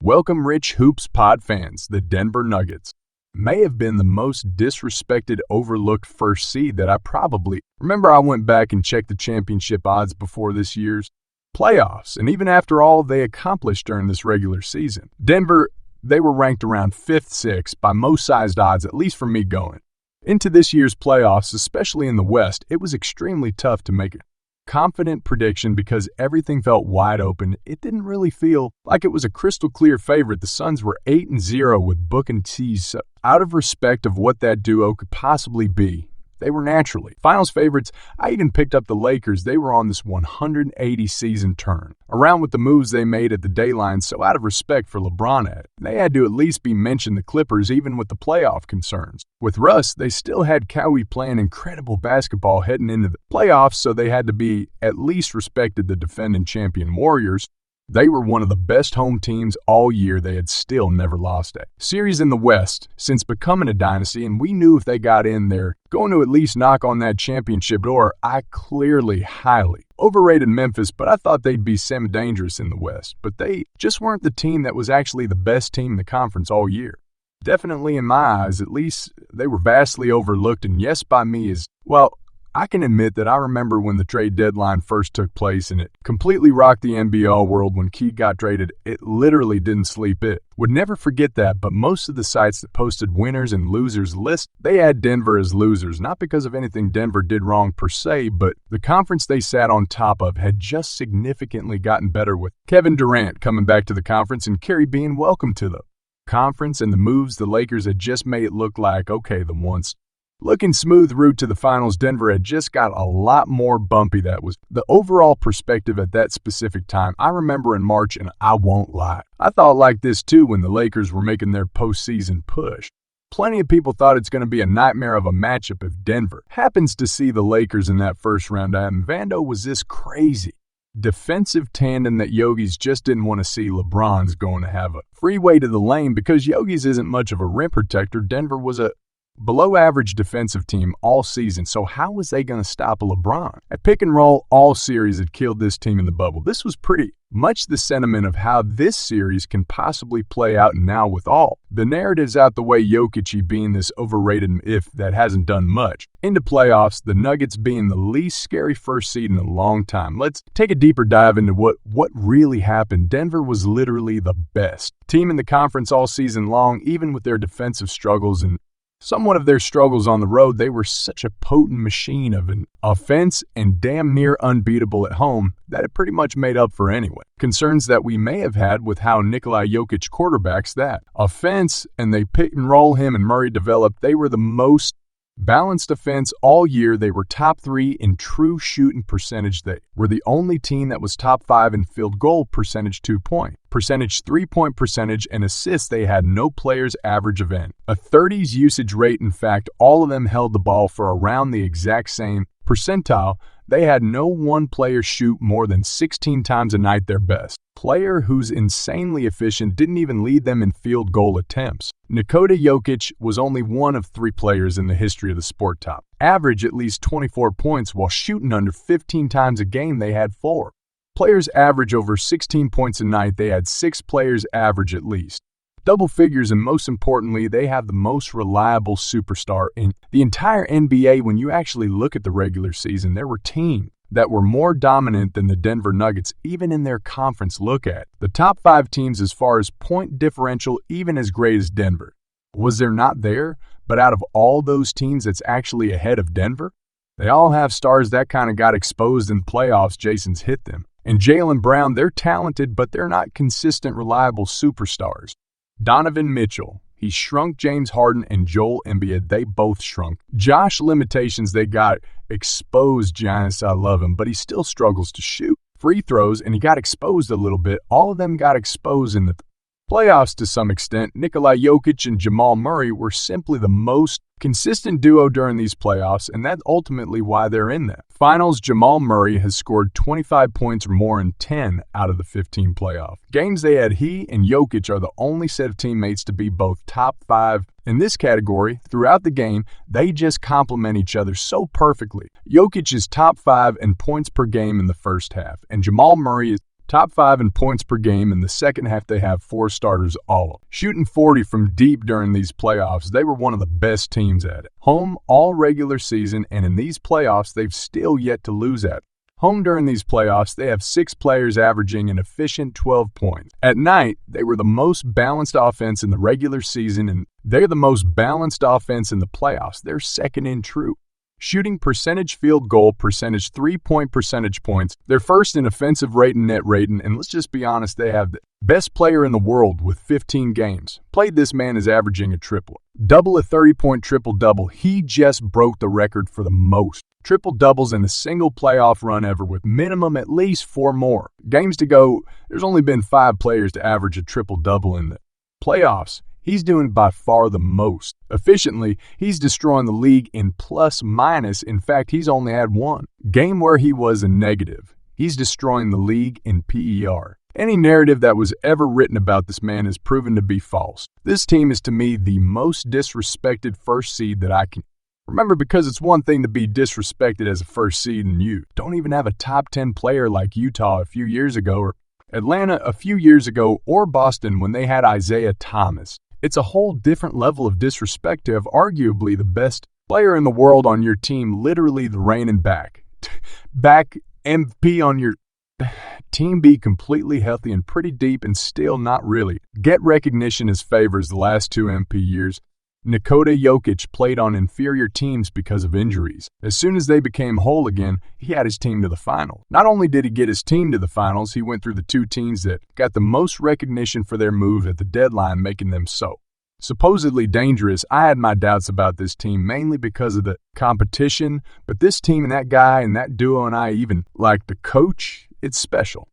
Welcome, Rich Hoops pod fans. The Denver Nuggets may have been the most disrespected, overlooked first seed that I probably remember. I went back and checked the championship odds before this year's playoffs, and even after all they accomplished during this regular season, Denver, they were ranked around 5th, 6th by most sized odds, at least for me going into this year's playoffs, especially in the West. It was extremely tough to make a confident prediction because everything felt wide open. It didn't really feel like it was a crystal clear favorite. The Suns were 8-0 with Book and Tease, so out of respect of what that duo could possibly be, they were naturally finals favorites. I even picked up the Lakers. They were on this 180 season turn around with the moves they made at the deadline, so out of respect for LeBron, they had to at least be mentioned. The Clippers, even with the playoff concerns. With Russ, they still had Kawhi playing incredible basketball heading into the playoffs, so they had to be at least respected. The defending champion Warriors, they were one of the best home teams all year. They had still never lost a series in the West since becoming a dynasty, and we knew if they got in there, going to at least knock on that championship door. I clearly highly overrated Memphis, but I thought they'd be semi-dangerous in the West. But they just weren't the team that was actually the best team in the conference all year. Definitely in my eyes, at least, they were vastly overlooked, and yes, by me as well. I can admit that I remember when the trade deadline first took place and it completely rocked the NBA world when Key got traded. It literally didn't sleep. It would never forget that, but most of the sites that posted winners and losers list, they had Denver as losers, not because of anything Denver did wrong per se, but the conference they sat on top of had just significantly gotten better with Kevin Durant coming back to the conference and Kerry being welcome to the conference, and the moves the Lakers had just made it look like, okay, the once looking smooth route to the finals, Denver had just got a lot more bumpy. That was the overall perspective at that specific time. I remember in March, and I won't lie, I thought like this too when the Lakers were making their postseason push. Plenty of people thought it's going to be a nightmare of a matchup if Denver happens to see the Lakers in that first round. And Vando was this crazy defensive tandem that Yogi's just didn't want to see. LeBron's going to have a freeway to the lane because Yogi's isn't much of a rim protector. Denver was a below average defensive team all season, so how was they going to stop a LeBron? At pick and roll, all series had killed this team in the bubble. This was pretty much the sentiment of how this series can possibly play out, and now with all the narratives out the way, JOKIC being this overrated if that hasn't done much into playoffs, the Nuggets being the least scary first seed in a long time. Let's take a deeper dive into what really happened. Denver was literally the best team in the conference all season long, even with their defensive struggles and somewhat of their struggles on the road. They were such a potent machine of an offense and damn near unbeatable at home that it pretty much made up for anyway. Concerns that we may have had with how Nikola Jokic quarterbacks that offense, and they pick and roll him and Murray developed. They were the most balanced offense all year. They were top 3 in true shooting percentage. They were the only team that was top 5 in field goal percentage, 2-point percentage, 3-point percentage, and assists. They had no players average event a 30s usage rate. In fact, all of them held the ball for around the exact same percentile. They had no one player shoot more than 16 times a night. Their best player, who's insanely efficient, didn't even lead them in field goal attempts. Nikola Jokic was only one of 3 players in the history of the sport top average at least 24 points while shooting under 15 times a game. They had 4 players average over 16 points a night. They had 6 players average at least double figures, and most importantly, they have the most reliable superstar in the entire NBA. When you actually look at the regular season, there were teams that were more dominant than the Denver Nuggets, even in their conference. Look at the top 5 teams as far as point differential, even as great as Denver. Was there not there? But out of all those teams that's actually ahead of Denver, they all have stars that kind of got exposed in playoffs. Jason's hit them. And Jaylen Brown, they're talented, but they're not consistent, reliable superstars. Donovan Mitchell, he shrunk. James Harden and Joel Embiid, they both shrunk. Josh limitations, they got exposed. Giannis, I love him, but he still struggles to shoot free throws, and he got exposed a little bit. All of them got exposed in the playoffs to some extent. Nikola Jokic and Jamal Murray were simply the most consistent duo during these playoffs, and that's ultimately why they're in the finals. Jamal Murray has scored 25 points or more in 10 out of the 15 playoff games they had. He and Jokic are the only set of teammates to be both top 5 in this category throughout the game. They just complement each other so perfectly. Jokic is top 5 in points per game in the first half, and Jamal Murray is Top 5 in points per game. In the second half, they have 4 starters all. Shooting 40 from deep during these playoffs, they were one of the best teams at it. Home all regular season, and in these playoffs, they've still yet to lose at it. Home during these playoffs, they have 6 players averaging an efficient 12 points. At night, they were the most balanced offense in the regular season, and they're the most balanced offense in the playoffs. They're second in true. Shooting percentage, field goal percentage, 3-point percentage points. They're first in offensive rating, net rating, and let's just be honest, they have the best player in the world with 15 games. Played this man is averaging a triple. Double a 30-point triple-double. He just broke the record for the most triple-doubles in a single playoff run ever, with minimum at least 4 more. Games to go, there's only been 5 players to average a triple-double in the playoffs. He's doing by far the most. Efficiently, he's destroying the league in plus-minus. In fact, he's only had 1 game where he was a negative. He's destroying the league in PER. Any narrative that was ever written about this man has proven to be false. This team is, to me, the most disrespected first seed that I can remember, because it's one thing to be disrespected as a first seed and you don't even have a top 10 player like Utah a few years ago, or Atlanta a few years ago, or Boston when they had Isaiah Thomas. It's a whole different level of disrespect to have arguably the best player in the world on your team, literally the reigning back MVP on your team, be completely healthy and pretty deep and still not really get recognition as favors the last 2 MP years. Nikola Jokic played on inferior teams because of injuries. As soon as they became whole again, he had his team to the finals. Not only did he get his team to the finals, he went through the 2 teams that got the most recognition for their move at the deadline, making them so supposedly dangerous. I had my doubts about this team, mainly because of the competition, but this team and that guy and that duo, and I even like the coach, it's special.